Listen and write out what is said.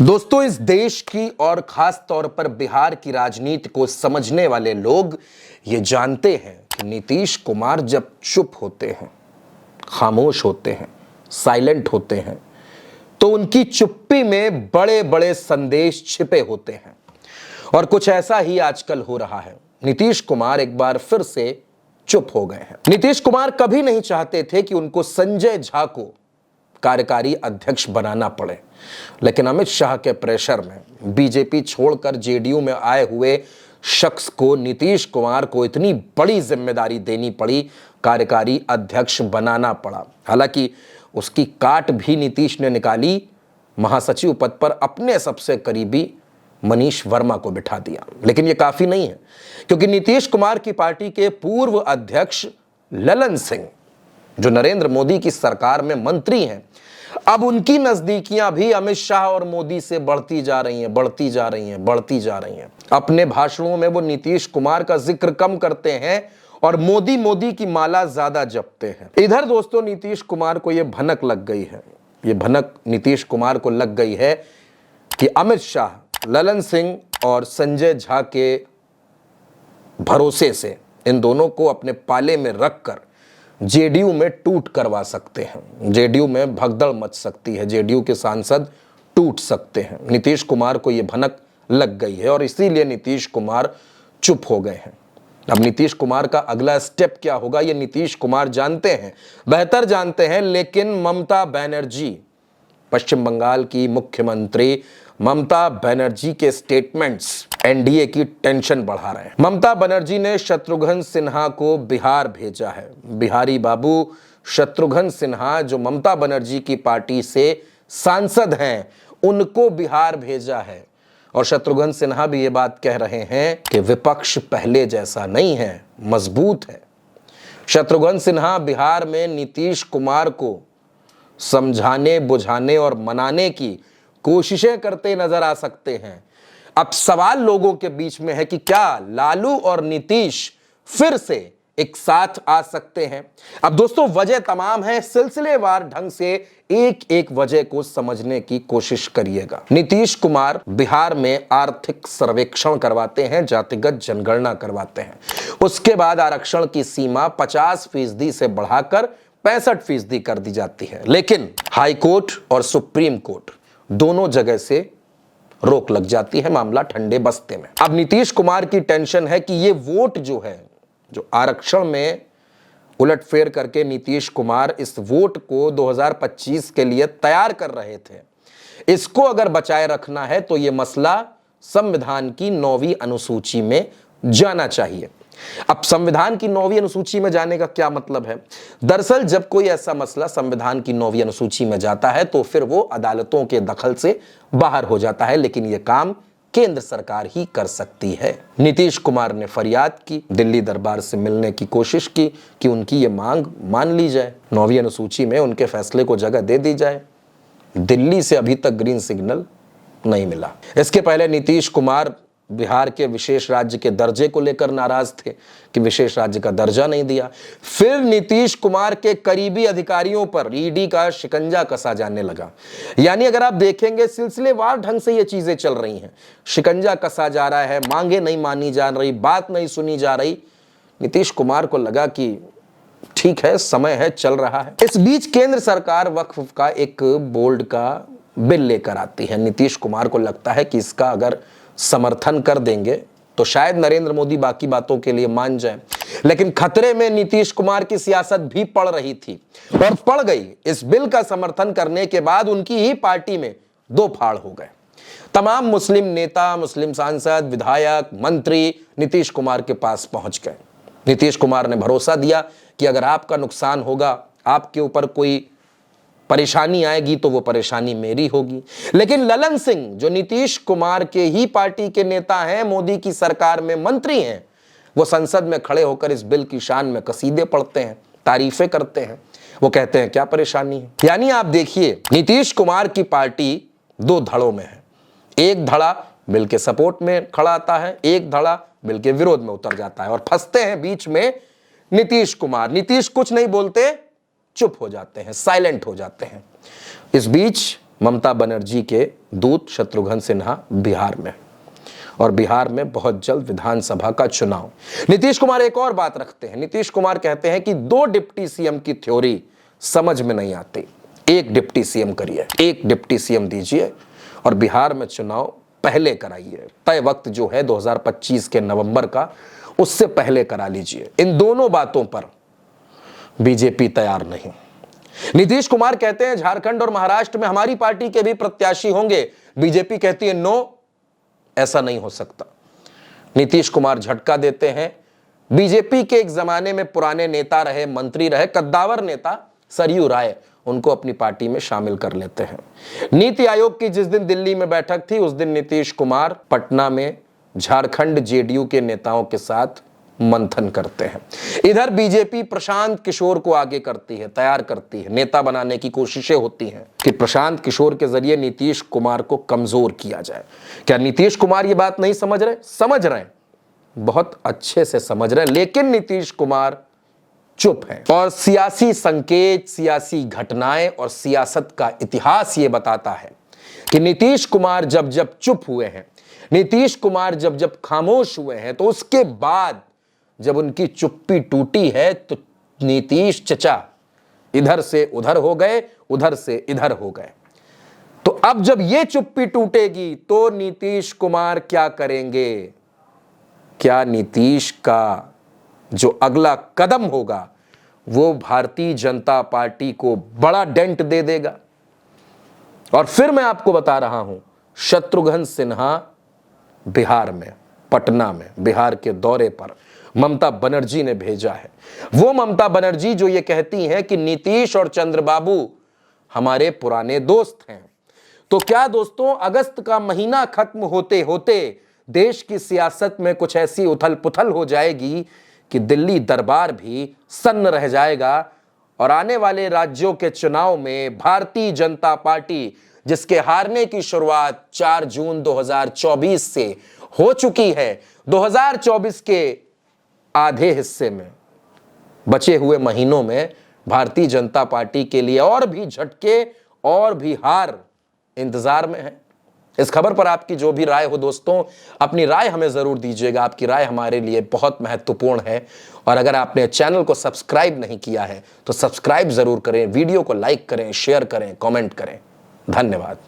दोस्तों, इस देश की और खास तौर पर बिहार की राजनीति को समझने वाले लोग ये जानते हैं कि नीतीश कुमार जब चुप होते हैं, खामोश होते हैं, साइलेंट होते हैं, तो उनकी चुप्पी में बड़े बड़े संदेश छिपे होते हैं। और कुछ ऐसा ही आजकल हो रहा है। नीतीश कुमार एक बार फिर से चुप हो गए हैं। नीतीश कुमार कभी नहीं चाहते थे कि उनको संजय झा को कार्यकारी अध्यक्ष बनाना पड़े, लेकिन अमित शाह के प्रेशर में बीजेपी छोड़कर जेडीयू में आए हुए शख्स को नीतीश कुमार को इतनी बड़ी जिम्मेदारी देनी पड़ी, कार्यकारी अध्यक्ष बनाना पड़ा। हालांकि उसकी काट भी नीतीश ने निकाली, महासचिव पद पर अपने सबसे करीबी मनीष वर्मा को बिठा दिया। लेकिन यह काफी नहीं है, क्योंकि नीतीश कुमार की पार्टी के पूर्व अध्यक्ष ललन सिंह, जो नरेंद्र मोदी की सरकार में मंत्री हैं, अब उनकी नजदीकियां भी अमित शाह और मोदी से बढ़ती जा रही हैं। अपने भाषणों में वो नीतीश कुमार का जिक्र कम करते हैं और मोदी मोदी की माला ज्यादा जपते हैं। इधर दोस्तों, नीतीश कुमार को यह भनक लग गई है, ये भनक नीतीश कुमार को लग गई है कि अमित शाह ललन सिंह और संजय झा के भरोसे से इन दोनों को अपने पाले में रखकर जेडीयू में टूट करवा सकते हैं। जेडीयू में भगदड़ मच सकती है, जेडीयू के सांसद टूट सकते हैं। नीतीश कुमार को यह भनक लग गई है और इसीलिए नीतीश कुमार चुप हो गए हैं। अब नीतीश कुमार का अगला स्टेप क्या होगा, ये नीतीश कुमार जानते हैं, बेहतर जानते हैं। लेकिन ममता बनर्जी, पश्चिम बंगाल की मुख्यमंत्री ममता बनर्जी के स्टेटमेंट्स एनडीए की टेंशन बढ़ा रहे हैं। ममता बनर्जी ने शत्रुघ्न सिन्हा को बिहार भेजा है। बिहारी बाबू शत्रुघ्न सिन्हा, जो ममता बनर्जी की पार्टी से सांसद हैं, उनको बिहार भेजा है। और शत्रुघ्न सिन्हा भी ये बात कह रहे हैं कि विपक्ष पहले जैसा नहीं है, मजबूत है। शत्रुघ्न सिन्हा बिहार में नीतीश कुमार को समझाने, बुझाने और मनाने की कोशिशें करते नजर आ सकते हैं। अब सवाल लोगों के बीच में है कि क्या लालू और नीतीश फिर से एक साथ आ सकते हैं। अब दोस्तों, वजह तमाम है, सिलसिलेवार ढंग से एक एक वजह को समझने की कोशिश करिएगा। नीतीश कुमार बिहार में आर्थिक सर्वेक्षण करवाते हैं, जातिगत जनगणना करवाते हैं। उसके बाद आरक्षण की सीमा 50% से बढ़ाकर 65% कर दी जाती है। लेकिन हाई कोर्ट और सुप्रीम कोर्ट दोनों जगह से रोक लग जाती है, मामला ठंडे बस्ते में। अब नीतीश कुमार की टेंशन है कि ये वोट जो है, जो आरक्षण में उलटफेर करके नीतीश कुमार इस वोट को 2025 के लिए तैयार कर रहे थे, इसको अगर बचाए रखना है तो ये मसला संविधान की 9वीं अनुसूची में जाना चाहिए। अब संविधान की 9वीं अनुसूची में जाने का क्या मतलब है? दरअसल जब कोई ऐसा मसला संविधान की 9वीं अनुसूची में जाता है तो फिर वो अदालतों के दखल से बाहर हो जाता है, लेकिन यह काम केंद्र सरकार ही कर सकती है। नीतीश कुमार ने फरियाद की, दिल्ली दरबार से मिलने की कोशिश की कि उनकी ये मांग मान ली जाए, 9वीं अनुसूची में उनके फैसले को जगह दे दी जाए। दिल्ली से अभी तक ग्रीन सिग्नल नहीं मिला। इसके पहले नीतीश कुमार बिहार के विशेष राज्य के दर्जे को लेकर नाराज थे कि विशेष राज्य का दर्जा नहीं दिया। फिर नीतीश कुमार के करीबी अधिकारियों पर ईडी का शिकंजा कसा जाने लगा। यानी अगर आप देखेंगे, सिलसिलेवार ढंग से ये चीजें चल रही हैं। शिकंजा कसा जा रहा है, मांगे नहीं मानी जा रही, बात नहीं सुनी जा रही। नीतीश कुमार को लगा कि ठीक है, समय है, चल रहा है। इस बीच केंद्र सरकार वक्फ का एक बोर्ड का बिल लेकर आती है। नीतीश कुमार को लगता है कि इसका अगर समर्थन कर देंगे तो शायद नरेंद्र मोदी बाकी बातों के लिए मान जाए। लेकिन खतरे में नीतीश कुमार की सियासत भी पड़ रही थी और पड़ गई। इस बिल का समर्थन करने के बाद उनकी ही पार्टी में दो फाड़ हो गए। तमाम मुस्लिम नेता, मुस्लिम सांसद, विधायक, मंत्री नीतीश कुमार के पास पहुंच गए। नीतीश कुमार ने भरोसा दिया कि अगर आपका नुकसान होगा, आपके ऊपर कोई परेशानी आएगी तो वो परेशानी मेरी होगी। लेकिन ललन सिंह, जो नीतीश कुमार के ही पार्टी के नेता हैं, मोदी की सरकार में मंत्री हैं, वो संसद में खड़े होकर इस बिल की शान में कसीदे पढ़ते हैं, तारीफें करते हैं। वो कहते हैं क्या परेशानी है। यानी आप देखिए, नीतीश कुमार की पार्टी दो धड़ों में है। एक धड़ा बिल के सपोर्ट में खड़ा आता है, एक धड़ा बिल के विरोध में उतर जाता है और फंसते हैं बीच में नीतीश कुमार। नीतीश कुछ नहीं बोलते, चुप हो जाते हैं, साइलेंट हो जाते हैं। इस बीच ममता बनर्जी के दूत शत्रुघ्न सिन्हा बिहार में, और बिहार में बहुत जल्द विधानसभा का चुनाव। नीतीश कुमार एक और बात रखते हैं। नीतीश कुमार कहते हैं कि 2 डिप्टी सीएम की थ्योरी समझ में नहीं आती, 1 डिप्टी सीएम करिए, 1 डिप्टी सीएम दीजिए और बिहार में चुनाव पहले कराइए। तय वक्त जो है 2025 के नवंबर का, उससे पहले करा लीजिए। इन दोनों बातों पर बीजेपी तैयार नहीं। नीतीश कुमार कहते हैं झारखंड और महाराष्ट्र में हमारी पार्टी के भी प्रत्याशी होंगे। बीजेपी कहती है नो, ऐसा नहीं हो सकता। नीतीश कुमार झटका देते हैं। बीजेपी के एक जमाने में पुराने नेता रहे, मंत्री रहे, कद्दावर नेता सरयू राय, उनको अपनी पार्टी में शामिल कर लेते हैं। नीति आयोग की जिस दिन दिल्ली में बैठक थी, उस दिन नीतीश कुमार पटना में झारखंड जेडीयू के नेताओं के साथ मंथन करते हैं। इधर बीजेपी प्रशांत किशोर को आगे करती है, तैयार करती है, नेता बनाने की कोशिशें होती हैं कि प्रशांत किशोर के जरिए नीतीश कुमार को कमजोर किया जाए। क्या नीतीश कुमार ये बात नहीं समझ रहे? समझ रहे हैं, बहुत अच्छे से समझ रहे हैं, लेकिन नीतीश कुमार चुप है। और सियासी संकेत, सियासी घटनाएं और सियासत का इतिहास ये बताता है कि नीतीश कुमार जब जब चुप हुए हैं, नीतीश कुमार जब जब खामोश हुए हैं, तो उसके बाद जब उनकी चुप्पी टूटी है तो नीतीश चचा इधर से उधर हो गए, उधर से इधर हो गए। तो अब जब ये चुप्पी टूटेगी तो नीतीश कुमार क्या करेंगे? क्या नीतीश का जो अगला कदम होगा वो भारतीय जनता पार्टी को बड़ा डेंट दे देगा? और फिर मैं आपको बता रहा हूं, शत्रुघ्न सिन्हा बिहार में, पटना में, बिहार के दौरे पर ममता बनर्जी ने भेजा है। वो ममता बनर्जी जो ये कहती हैं कि नीतीश और चंद्रबाबू हमारे पुराने दोस्त हैं। तो क्या दोस्तों, अगस्त का महीना खत्म होते होते देश की सियासत में कुछ ऐसी उथल पुथल हो जाएगी कि दिल्ली दरबार भी सन्न रह जाएगा और आने वाले राज्यों के चुनाव में भारतीय जनता पार्टी, जिसके हारने की शुरुआत 4 जून 2024 से हो चुकी है, 2024 के आधे हिस्से में, बचे हुए महीनों में भारतीय जनता पार्टी के लिए और भी झटके और भी हार इंतजार में है। इस खबर पर आपकी जो भी राय हो दोस्तों, अपनी राय हमें जरूर दीजिएगा। आपकी राय हमारे लिए बहुत महत्वपूर्ण है। और अगर आपने चैनल को सब्सक्राइब नहीं किया है तो सब्सक्राइब जरूर करें, वीडियो को लाइक करें, शेयर करें, कमेंट करें। धन्यवाद।